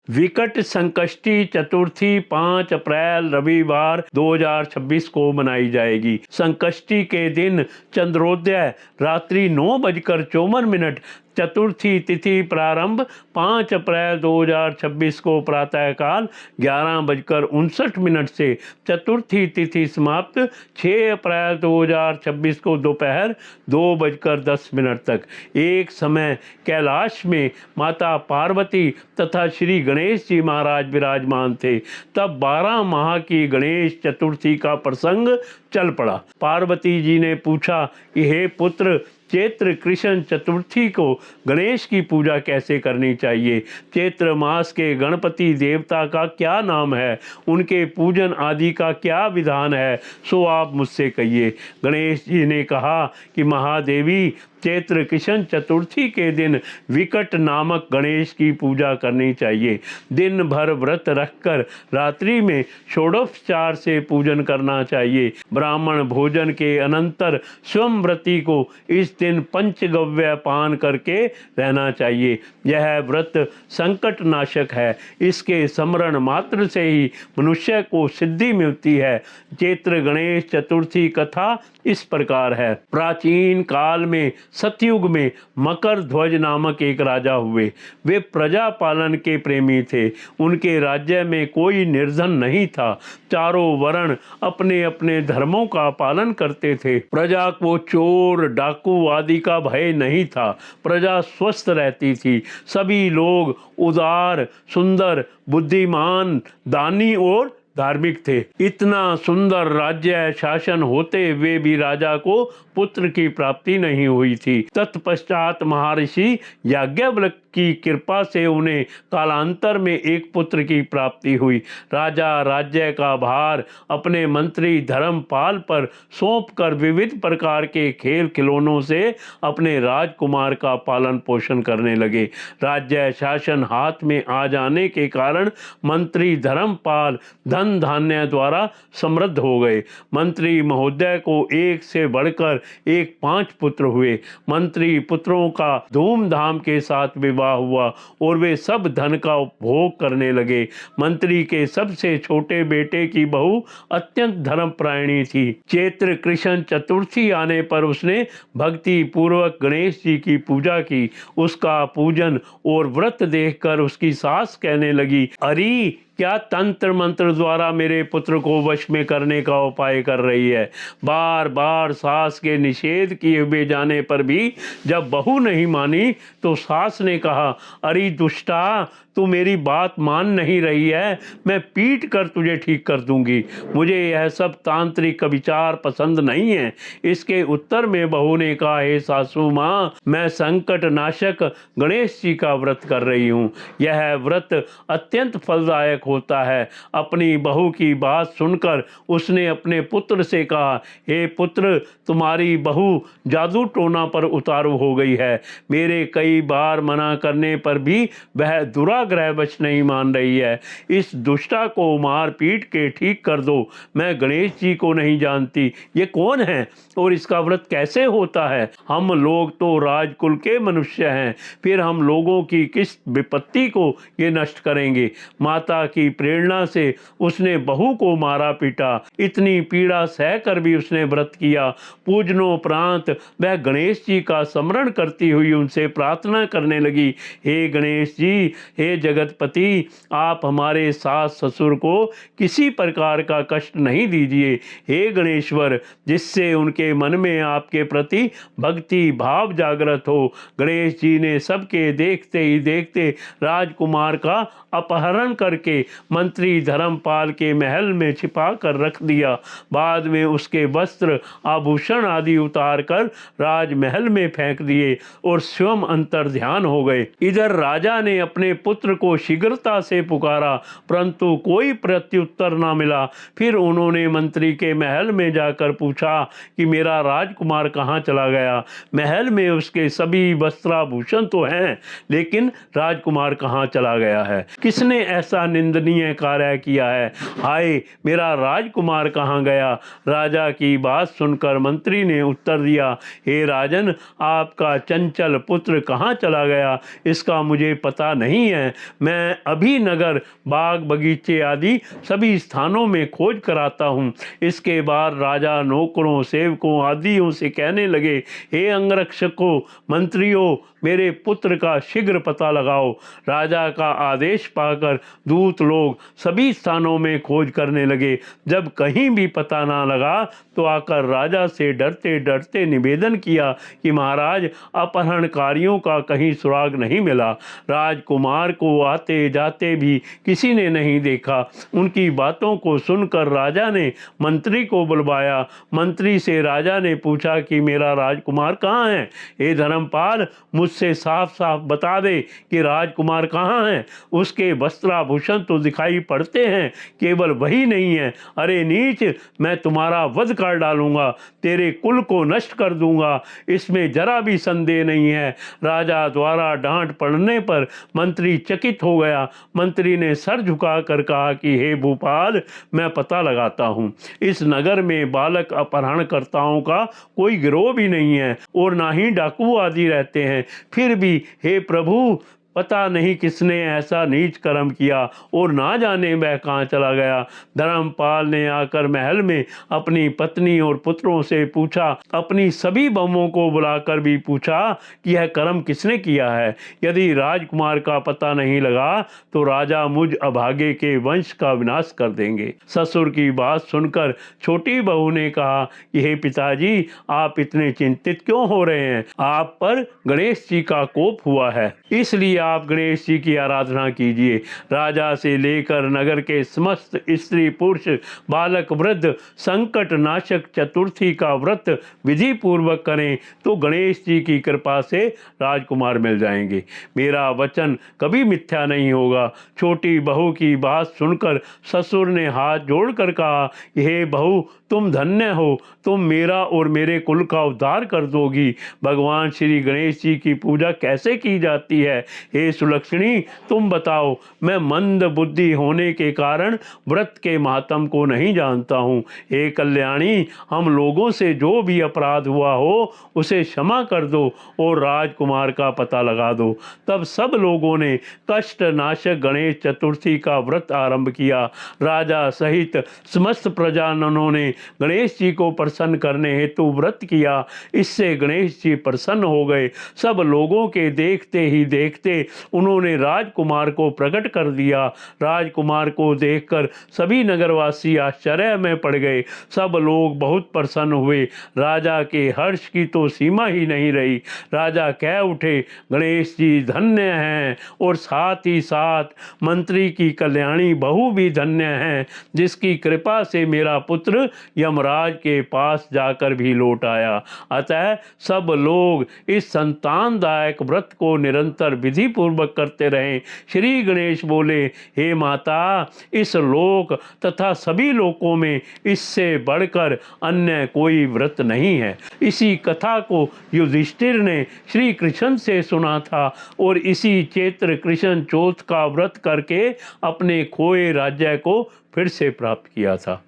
विकट संकष्टी चतुर्थी 5 अप्रैल रविवार 2026 को मनाई जाएगी। संकष्टी के दिन चंद्रोदय रात्रि 9:54। चतुर्थी तिथि प्रारंभ 5 अप्रैल 2026 को प्रातःकाल 11:59 से। चतुर्थी तिथि समाप्त 6 अप्रैल 2026 को दोपहर 2:10 तक। एक समय कैलाश में माता पार्वती तथा श्री गणेश जी महाराज विराजमान थे। तब 12 माह की गणेश चतुर्थी का प्रसंग चल पड़ा। पार्वती जी ने पूछा कि हे पुत्र, चैत्र कृष्ण चतुर्थी को गणेश की पूजा कैसे करनी चाहिए? चैत्र मास के गणपति देवता का क्या नाम है? उनके पूजन आदि का क्या विधान है? सो आप मुझसे कहिए। गणेश जी ने कहा कि महादेवी, चैत्र कृष्ण चतुर्थी के दिन विकट नामक गणेश की पूजा करनी चाहिए। दिन भर व्रत रखकर रात्रि में षोडोपचार से पूजन करना चाहिए। ब्राह्मण भोजन के अनंतर स्वयं व्रती को इस दिन पंचगव्य पान करके रहना चाहिए। यह व्रत संकट नाशक है। इसके स्मरण मात्र से ही मनुष्य को सिद्धि मिलती है। चैत्र गणेश चतुर्थी कथा इस प्रकार है। प्राचीन काल में सतयुग में मकर ध्वज नामक एक राजा हुए। वे प्रजा पालन के प्रेमी थे। उनके राज्य में कोई निर्धन नहीं था। चारों वर्ण अपने अपने धर्मों का पालन करते थे। प्रजा को चोर डाकू आदि का भय नहीं था। प्रजा स्वस्थ रहती थी। सभी लोग उदार, सुंदर, बुद्धिमान, दानी और धार्मिक थे। इतना सुंदर राज्य शासन होते हुए भी राजा को पुत्र की प्राप्ति नहीं हुई थी। तत्पश्चात महर्षि याज्ञवल्क्य की कृपा से उन्हें कालांतर में एक पुत्र की प्राप्ति हुई। राजा राज्य का भार अपने मंत्री धर्मपाल पर सौंपकर विविध प्रकार के खेल खिलौनों से अपने राजकुमार का पालन पोषण करने लगे। राज्य शासन हाथ में आ जाने के कारण मंत्री धर्मपाल धन धान्य द्वारा समृद्ध हो गए। मंत्री महोदय को एक से बढ़कर एक 5 पुत्र हुए। मंत्री पुत्रों का धूमधाम के साथ विवाह हुआ और वे सब धन का उपभोग करने लगे। मंत्री के सबसे छोटे बेटे की बहू अत्यंत धर्मपरायणी थी। चैत्र कृष्ण चतुर्थी आने पर उसने भक्ति पूर्वक गणेश जी की पूजा की। उसका पूजन और व्रत देखकर उसकी सास कहने लगी, अरे क्या तंत्र मंत्र द्वारा मेरे पुत्र को वश में करने का उपाय कर रही है? बार बार सास के निषेध किए हुए जाने पर भी जब बहू नहीं मानी तो सास ने कहा, अरे दुष्टा, तू मेरी बात मान नहीं रही है। मैं पीट कर तुझे ठीक कर दूंगी। मुझे यह सब तांत्रिक विचार पसंद नहीं है। इसके उत्तर में बहू ने कहा, हे सासू माँ, मैं संकट नाशक गणेश जी का व्रत कर रही हूँ। यह व्रत अत्यंत फलदायक होता है। अपनी बहू की बात सुनकर उसने अपने पुत्र से कहा, हे पुत्र, तुम्हारी बहू जादू टोना पर उतारू हो गई है। मेरे कई बार मना करने पर भी वह दुराग्रहवश नहीं मान रही है। इस दुष्टा को मार पीट के ठीक कर दो। मैं गणेश जी को नहीं जानती। ये कौन है और इसका व्रत कैसे होता है? हम लोग तो राजकुल के मनुष्य हैं, फिर हम लोगों की किस विपत्ति को ये नष्ट करेंगे? माता की प्रेरणा से उसने बहू को मारा पीटा। इतनी पीड़ा सहकर भी उसने व्रत किया। पूजनोपरांत वह गणेश जी का स्मरण करती हुई उनसे प्रार्थना करने लगी, हे गणेश जी, हे जगतपति, आप हमारे सास ससुर को किसी प्रकार का कष्ट नहीं दीजिए। हे गणेश्वर, जिससे उनके मन में आपके प्रति भक्ति भाव जागृत हो। गणेश जी ने सबके देखते ही देखते राजकुमार का अपहरण करके मंत्री धर्मपाल के महल में छिपा कर रख दिया। बाद में उसके वस्त्र आभूषण आदि उतार कर राजमहल में फेंक दिए और स्वयं अंतर ध्यान हो गए। इधर राजा ने अपने पुत्र को शीघ्रता से पुकारा, परंतु कोई प्रत्युत्तर न मिला। फिर उन्होंने मंत्री के महल में जाकर पूछा कि मेरा राजकुमार कहाँ चला गया? महल में उसके सभी वस्त्राभूषण तो हैं, लेकिन राजकुमार कहाँ चला गया है? किसने ऐसा निंदनीय कार्य किया है? हाय, मेरा राजकुमार कहाँ गया? राजा की बात सुनकर मंत्री ने उत्तर दिया, हे राजन, आपका चंचल पुत्र कहाँ चला गया इसका मुझे पता नहीं है। हैं। मैं अभी नगर, बाग, बगीचे आदि सभी स्थानों में खोज कराता हूँ। इसके बाद राजा नौकरों, सेवकों आदियों से कहने लगे, हे अंगरक्षकों, मंत्रियों, मेरे पुत्र का शीघ्र पता लगाओ। राजा का आदेश पाकर दूत लोग सभी स्थानों में खोज करने लगे। जब कहीं भी पता ना लगा तो आकर राजा से डरते डरते निवेदन किया कि महाराज, अपहरणकारियों का कहीं सुराग नहीं मिला। राजकुमार को आते जाते भी किसी ने नहीं देखा। उनकी बातों को सुनकर राजा ने मंत्री को बुलवाया। मंत्री से राजा ने पूछा कि मेरा राजकुमार कहाँ है? हे धर्मपाल, मुझसे साफ साफ बता दे कि राजकुमार कहाँ है। उसके वस्त्राभूषण तो दिखाई पड़ते हैं, केवल वही नहीं है। अरे नीच, मैं तुम्हारा वध कर डालूंगा, तेरे कुल को नष्ट कर दूंगा, इसमें जरा भी संदेह नहीं है। राजा द्वारा डांट पड़ने पर मंत्री चकित हो गया। मंत्री ने सर झुकाकर कहा कि हे भूपाल, मैं पता लगाता हूँ। इस नगर में बालक अपहरणकर्ताओं का कोई गिरोह भी नहीं है और ना ही डाकू आदि रहते हैं। फिर भी हे प्रभु, पता नहीं किसने ऐसा नीच कर्म किया और ना जाने वह कहाँ चला गया। धर्मपाल ने आकर महल में अपनी पत्नी और पुत्रों से पूछा, अपनी सभी बहुओं को बुलाकर भी पूछा कि यह कर्म किसने किया है। यदि राजकुमार का पता नहीं लगा तो राजा मुझ अभागे के वंश का विनाश कर देंगे। ससुर की बात सुनकर छोटी बहू ने कहा कि हे पिताजी, आप इतने चिंतित क्यों हो रहे हैं? आप पर गणेश जी का कोप हुआ है, इसलिए आप गणेश जी की आराधना कीजिए। राजा से लेकर नगर के समस्त स्त्री पुरुष, बालक वृद्ध संकट नाशक चतुर्थी का व्रत विधि पूर्वक करें तो गणेश जी की कृपा से राजकुमार मिल जाएंगे। मेरा वचन कभी मिथ्या नहीं होगा। छोटी बहू की बात सुनकर ससुर ने हाथ जोड़कर कहा, हे बहू, तुम धन्य हो, तुम मेरा और मेरे कुल का उद्धार कर दोगी। भगवान श्री गणेश जी की पूजा कैसे की जाती है? हे सुलक्षणी, तुम बताओ। मैं मंद बुद्धि होने के कारण व्रत के महात्म को नहीं जानता हूँ। हे कल्याणी, हम लोगों से जो भी अपराध हुआ हो उसे क्षमा कर दो और राजकुमार का पता लगा दो। तब सब लोगों ने कष्ट नाशक गणेश चतुर्थी का व्रत आरंभ किया। राजा सहित समस्त प्रजाजनों ने गणेश जी को प्रसन्न करने हेतु व्रत किया। इससे गणेश जी प्रसन्न हो गए। सब लोगों के देखते ही देखते उन्होंने राजकुमार को प्रकट कर दिया। राजकुमार को देखकर सभी नगरवासी आश्चर्य में पड़ गए। सब लोग बहुत प्रसन्न हुए। राजा के हर्ष की तो सीमा ही नहीं रही। राजा कह उठे, गणेश जी धन्य हैं और साथ ही साथ मंत्री की कल्याणी बहू भी धन्य हैं, जिसकी कृपा से मेरा पुत्र यमराज के पास जाकर भी लौट आया। अतः सब लोग इस संतानदायक व्रत को निरंतर विधि पूर्वक करते रहें। श्री गणेश बोले, हे माता, इस लोक तथा सभी लोकों में इससे बढ़कर अन्य कोई व्रत नहीं है। इसी कथा को युधिष्ठिर ने श्री कृष्ण से सुना था और इसी चैत्र कृष्ण चौथ का व्रत करके अपने खोए राज्य को फिर से प्राप्त किया था।